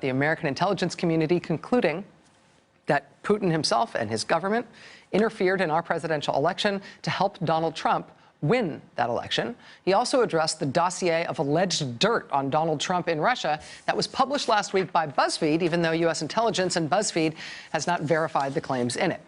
The American intelligence community concluding that Putin himself and his government interfered in our presidential election to help Donald Trump win that election. He also addressed the dossier of alleged dirt on Donald Trump in Russia that was published last week by BuzzFeed, even though U.S. intelligence and BuzzFeed has not verified the claims in it.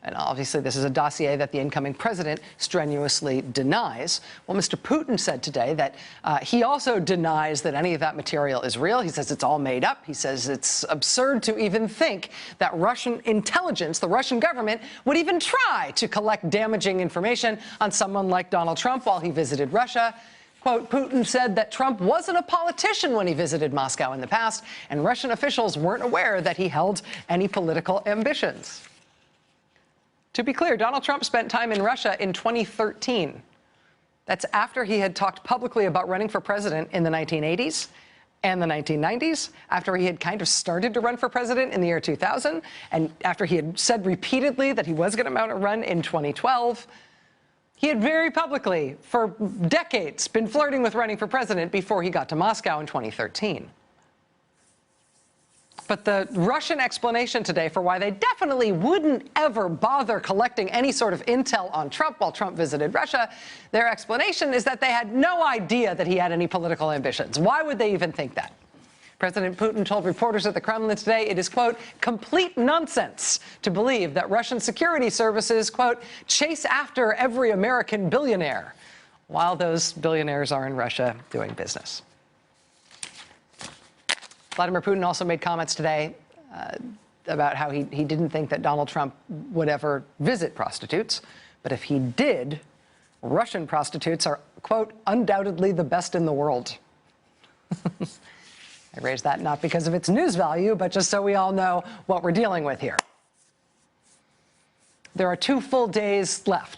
And obviously, this is a dossier that the incoming president strenuously denies. Well, Mr. Putin said today that he also denies that any of that material is real. He says it's all made up. He says it's absurd to even think that Russian intelligence, the Russian government, would even try to collect damaging information on someone like Donald Trump while he visited Russia. Quote, Putin said that Trump wasn't a politician when he visited Moscow in the past, and Russian officials weren't aware that he held any political ambitions. To be clear, Donald Trump spent time in Russia in 2013. That's after he had talked publicly about running for president in the 1980s and the 1990s, after he had kind of started to run for president in the year 2000, and after he had said repeatedly that he was going to mount a run in 2012. He had very publicly, for decades, been flirting with running for president before he got to Moscow in 2013. But the Russian explanation today for why they definitely wouldn't ever bother collecting any sort of intel on Trump while Trump visited Russia, their explanation is that they had no idea that he had any political ambitions. Why would they even think that? President Putin told reporters at the Kremlin today it is, quote, complete nonsense to believe that Russian security services, quote, chase after every American billionaire while those billionaires are in Russia doing business. Vladimir Putin also made comments today about how he didn't think that Donald Trump would ever visit prostitutes. But if he did, Russian prostitutes are, quote, undoubtedly the best in the world. I raise that not because of its news value, but just so we all know what we're dealing with here. There are 2 full days left